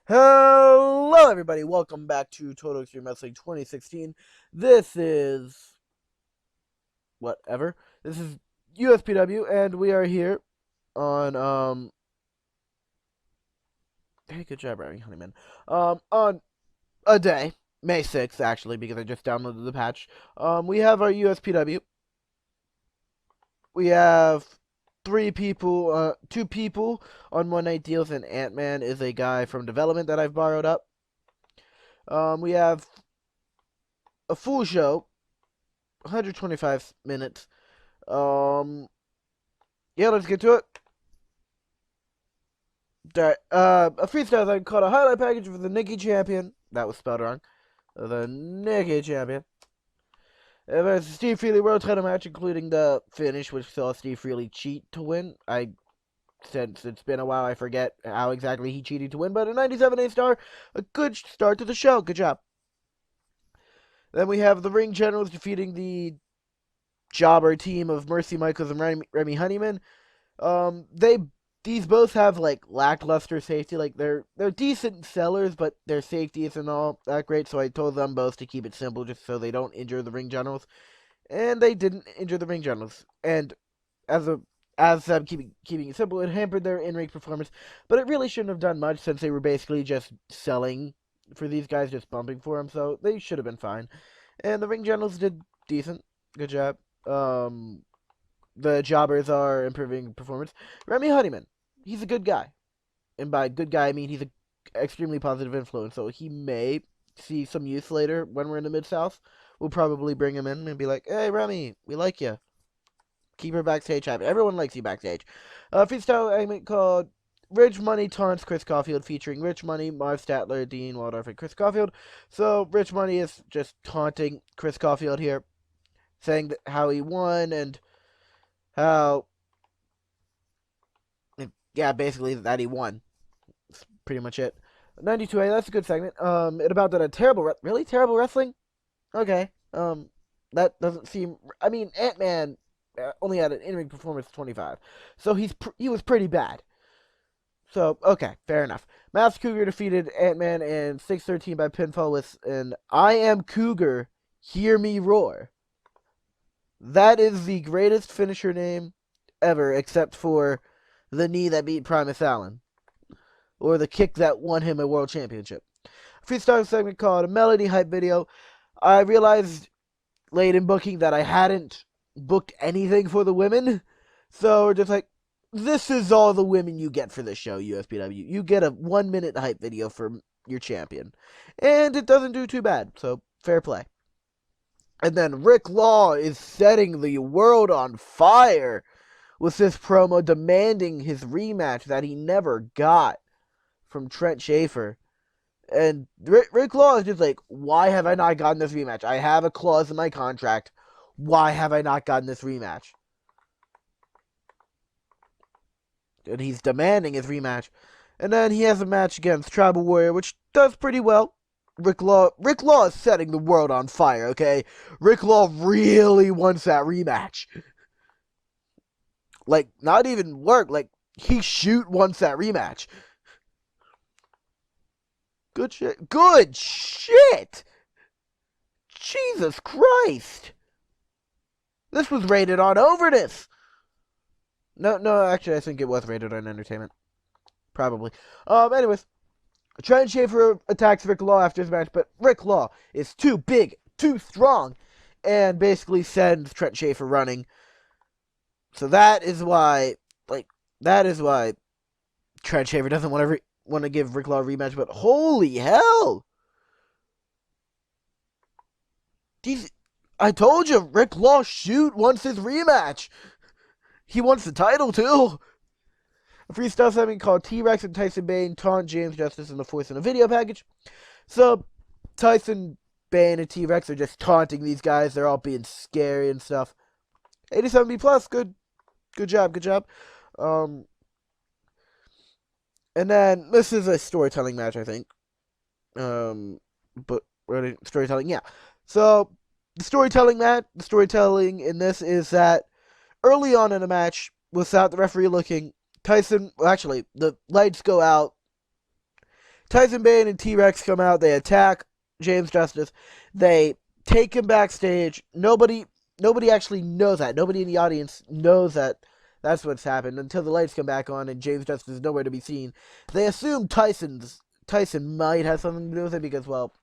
Hello, everybody. Welcome back to Total Extreme Wrestling 2016. This is whatever. This is USPW, and we are here on Hey, good job, Rowdy Honeyman. On a day, May 6th, actually, because I just downloaded the patch. We have our USPW. We have two people on one night deals, and Ant-Man is a guy from development that I've borrowed up. We have a full show, 125 minutes. Yeah, let's get to it. A freestyle thing called a highlight package for the Nikki Champion. That was spelled wrong. The Nikki Champion. Versus Steve Freely World Title match, including the finish, which saw Steve Freely cheat to win. Since it's been a while, I forget how exactly he cheated to win, but a 97 star, a good start to the show. Good job. Then we have the Ring Generals defeating the jobber team of Mercy Michaels and Remy Honeyman. These both have like lackluster safety. Like they're decent sellers, but their safety isn't all that great. So I told them both to keep it simple, just so they don't injure the Ring Generals. And they didn't injure the Ring Generals. And as them keeping it simple, it hampered their in-ring performance. But it really shouldn't have done much, since they were basically just selling for these guys, just bumping for them. So they should have been fine. And the Ring Generals did decent. Good job. The jobbers are improving performance. Remy Honeyman, he's a good guy. And by good guy, I mean he's an extremely positive influence. So he may see some use later when we're in the Mid-South. We'll probably bring him in and be like, hey, Remy, we like you. Keep her backstage happy. Everyone likes you backstage. Freestyle segment called Rich Money Taunts Chris Caulfield, featuring Rich Money, Marv Statler, Dean Waldorf, and Chris Caulfield. So Rich Money is just taunting Chris Caulfield here, saying how he won and how, yeah, basically that he won. That's pretty much it. 92A, that's a good segment. It about that a really terrible wrestling. Okay. That doesn't seem. I mean, Ant-Man only had an in-ring performance of 25, so he was pretty bad. So okay, fair enough. Masked Cougar defeated Ant-Man and 613 by pinfall with an "I am Cougar, hear me roar." That is the greatest finisher name ever, except for the knee that beat Primus Allen, or the kick that won him a world championship. Freestyle segment called a Melody Hype Video. I realized late in booking that I hadn't booked anything for the women, so we're just like, this is all the women you get for this show, USPW. You get a 1-minute hype video for your champion, and it doesn't do too bad, so fair play. And then Rick Law is setting the world on fire with this promo demanding his rematch that he never got from Trent Schaefer. And Rick Law is just like, why have I not gotten this rematch? I have a clause in my contract. Why have I not gotten this rematch? And he's demanding his rematch. And then he has a match against Tribal Warrior, which does pretty well. Rick Law is setting the world on fire, okay? Rick Law really wants that rematch. Like, not even work. Like, he wants that rematch. Good shit. Good shit! Jesus Christ! This was rated on Overness! No, actually, I think it was rated on Entertainment. Probably. Anyways. Trent Schaefer attacks Rick Law after his match, but Rick Law is too big, too strong, and basically sends Trent Schaefer running. So that is why Trent Schaefer doesn't want to give Rick Law a rematch, but holy hell! I told you, Rick Law wants his rematch. He wants the title, too. A freestyle segment called T-Rex and Tyson Bane taunt James Justice in the Force in a video package. So, Tyson Bane and T-Rex are just taunting these guys. They're all being scary and stuff. 87B plus, good job. And then this is a storytelling match, I think. But storytelling, yeah. So the storytelling in this is that early on in the match, without the referee looking, the lights go out. Tyson Bane and T-Rex come out. They attack James Justice. They take him backstage. Nobody actually knows that. Nobody in the audience knows that that's what's happened until the lights come back on and James Justice is nowhere to be seen. They assume Tyson might have something to do with it because, well,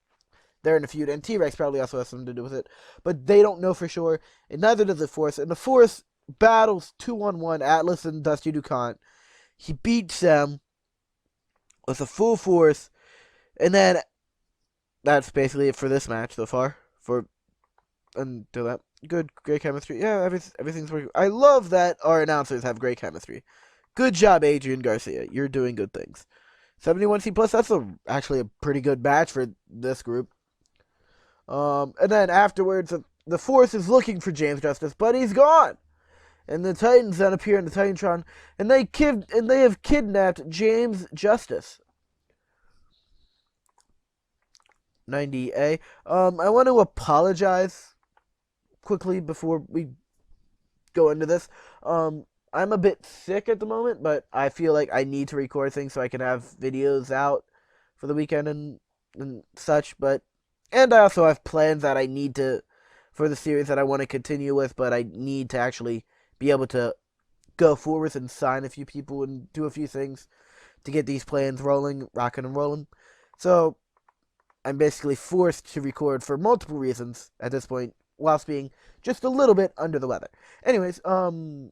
they're in a feud, and T-Rex probably also has something to do with it, but they don't know for sure, and neither does the Force. And the Force battles 2-on-1 Atlas and Dusty DuCont. He beats them with a full force, and then that's basically it for this match so far. Until that, great chemistry. Yeah, everything's working. I love that our announcers have great chemistry. Good job, Adrian Garcia. You're doing good things. 71C plus. That's actually a pretty good match for this group. And then afterwards, the Force is looking for James Justice, but he's gone. And the Titans then appear in the Titantron, and they have kidnapped James Justice. 90A. I want to apologize quickly before we go into this. I'm a bit sick at the moment, but I feel like I need to record things so I can have videos out for the weekend and such. And I also have plans that I need to, for the series that I want to continue with, but I need to actually be able to go forward and sign a few people and do a few things to get these plans rolling, rocking and rolling. So I'm basically forced to record for multiple reasons at this point, whilst being just a little bit under the weather. Anyways, you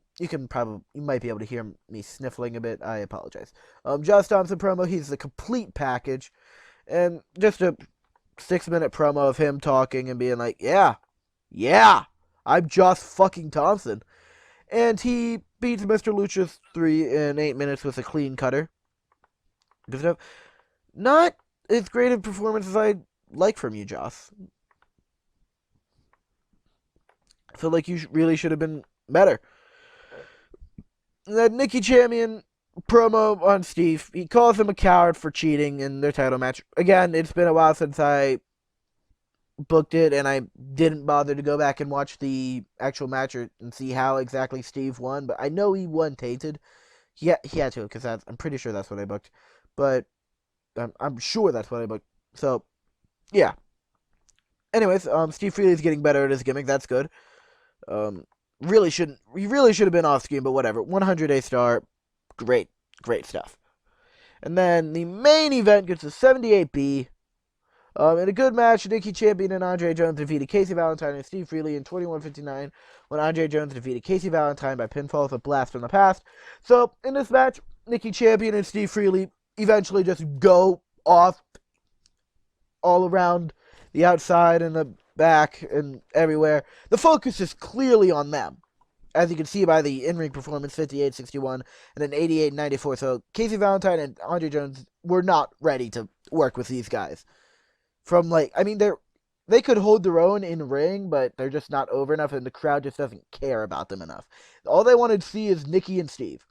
might be able to hear me sniffling a bit. I apologize. Josh Thompson promo, he's the complete package, and just a 6-minute promo of him talking and being like, yeah, I'm Josh fucking Thompson. And he beats Mr. Lucha's 3 in 8 minutes with a clean cutter. Good stuff. Not as great a performance as I'd like from you, Josh. I feel like you really should have been better. That Nikki Champion promo on Steve, he calls him a coward for cheating in their title match. Again, it's been a while since I booked it, and I didn't bother to go back and watch the actual match and see how exactly Steve won, but I know he won tainted. He had to, because I'm pretty sure that's what I booked. But I'm sure that's what I booked. So, yeah. Anyways, Steve Freely's getting better at his gimmick. That's good. He really should have been off screen, but whatever. 100 A-star, great stuff. And then the main event gets a 78B. In a good match, Nikki Champion and Andre Jones defeated Casey Valentine and Steve Freely in 21:59 when Andre Jones defeated Casey Valentine by pinfall with a blast from the past. So, in this match, Nikki Champion and Steve Freely eventually just go off all around the outside and the back and everywhere. The focus is clearly on them, as you can see by the in-ring performance, 58-61 and an 88-94. So Casey Valentine and Andre Jones were not ready to work with these guys. They could hold their own in ring, but they're just not over enough, and the crowd just doesn't care about them enough. All they want to see is Nikki and Steve.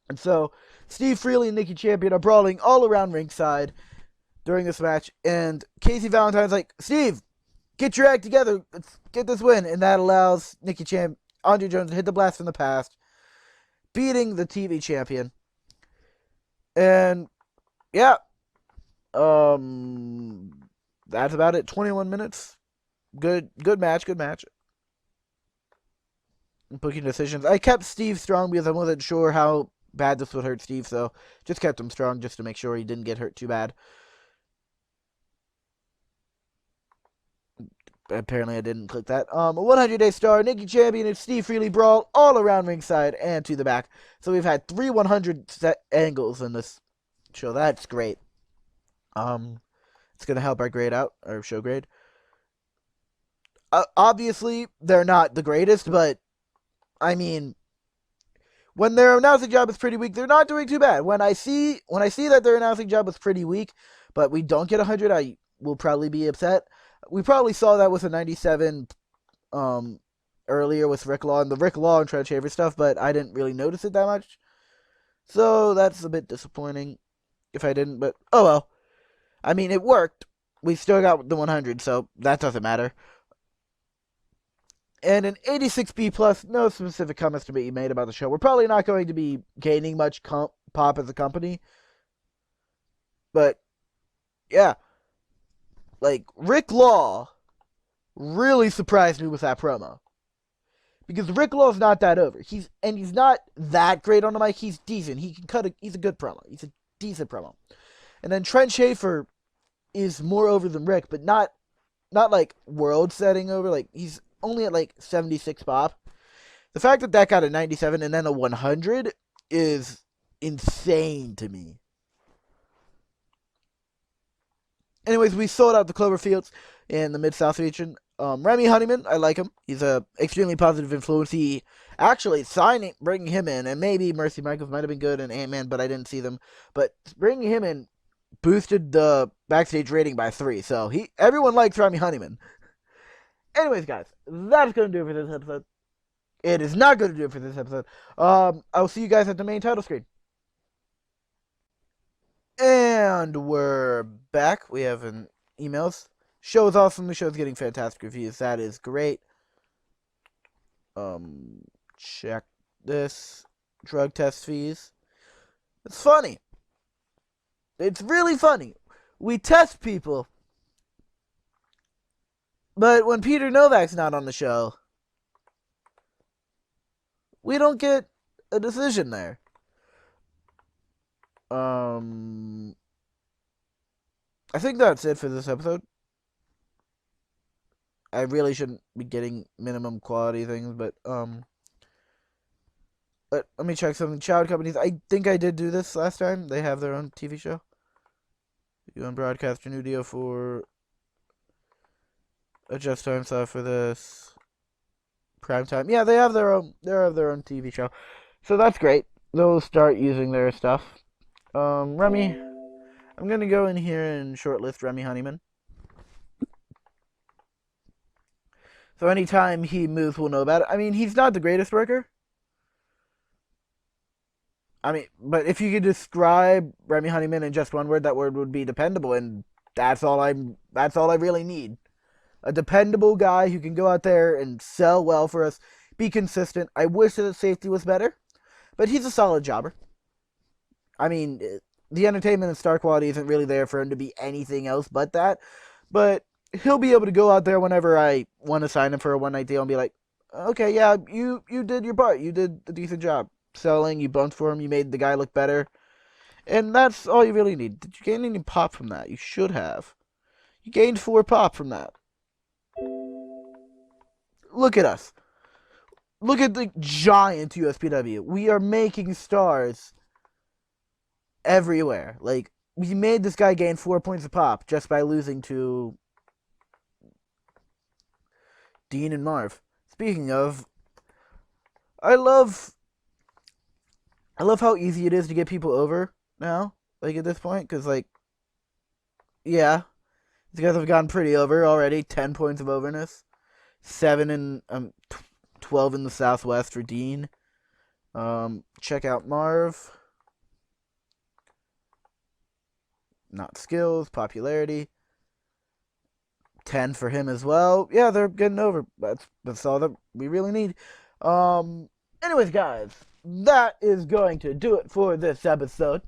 And so, Steve Freely and Nikki Champion are brawling all around ringside during this match, and Casey Valentine's like, Steve, get your act together, let's get this win, and that allows Andre Jones to hit the blast from the past, beating the TV champion. And, yeah, that's about it. 21 minutes. Good match. Booking decisions. I kept Steve strong because I wasn't sure how bad this would hurt Steve, so just kept him strong just to make sure he didn't get hurt too bad. Apparently I didn't click that. A 100 A-star, Nikki Champion and Steve Freely brawl all around ringside and to the back. So we've had 3 100 set angles in this show. That's great. It's going to help our show grade. Obviously, they're not the greatest, but, I mean, when their announcing job is pretty weak, they're not doing too bad. When I see that their announcing job was pretty weak, but we don't get 100, I will probably be upset. We probably saw that with a 97 earlier with Rick Law and the Rick Law and Trent Shaver stuff, but I didn't really notice it that much. So that's a bit disappointing if I didn't, but oh well. I mean, it worked. We still got the 100, so that doesn't matter. And an 86B plus, no specific comments to be made about the show. We're probably not going to be gaining much pop as a company. But yeah, like Rick Law really surprised me with that promo. Because Rick Law's not that over. He's not that great on the mic. He's decent. He can cut. He's a good promo. He's a decent promo. And then Trent Schaefer is more over than Rick, but not like world setting over. Like he's only at like 76 pop. The fact that that got a 97 and then a 100 is insane to me. Anyways, we sold out the Cloverfields in the Mid-South region. Remy Honeyman, I like him. He's a extremely positive influence. He actually bringing him in, and maybe Mercy Michaels might have been good in Ant-Man, but I didn't see them. But bringing him in boosted the backstage rating by 3. So everyone likes Remy Honeyman. Anyways, guys, that's going to do it for this episode. It is not going to do it for this episode. I'll see you guys at the main title screen. And we're back. We have an emails. Show is awesome. The show's getting fantastic reviews. That is great. Check this. Drug test fees. It's funny. It's really funny. We test people. But when Peter Novak's not on the show, we don't get a decision there. I think that's it for this episode. I really shouldn't be getting minimum quality things, but let me check something. Child companies. I think I did do this last time. They have their own TV show. You on broadcast your new deal for adjust time stuff for this prime time. Yeah, they have their own. They have their own TV show, so that's great. They'll start using their stuff. Remy, I'm gonna go in here and shortlist Remy Honeyman. So anytime he moves, we'll know about it. I mean, he's not the greatest worker. I mean, but if you could describe Remy Honeyman in just one word, that word would be dependable, and that's all I really need. A dependable guy who can go out there and sell well for us, be consistent. I wish that his safety was better, but he's a solid jobber. I mean, the entertainment and star quality isn't really there for him to be anything else but that. But he'll be able to go out there whenever I want to sign him for a one-night deal and be like, okay, yeah, you did your part. You did a decent job selling. You bumped for him. You made the guy look better. And that's all you really need. Did you gain any pop from that? You should have. You gained 4 pop from that. Look at us. Look at the giant USPW. We are making stars everywhere. Like, we made this guy gain 4 points of pop just by losing to Dean and Marv. Speaking of, I love how easy it is to get people over now. Like, at this point, because, like, yeah, these guys have gotten pretty over already. 10 points of overness. 7 and 12 in the Southwest for Dean. Check out Marv. Not skills, popularity. 10 for him as well. Yeah, they're getting over. That's all that we really need. Anyways, guys, that is going to do it for this episode.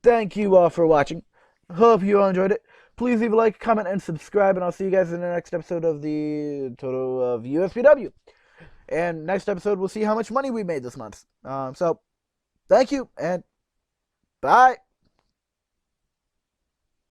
Thank you all for watching. Hope you all enjoyed it. Please leave a like, comment, and subscribe, and I'll see you guys in the next episode of the Total of USPW. And next episode, we'll see how much money we made this month. So, thank you, and bye.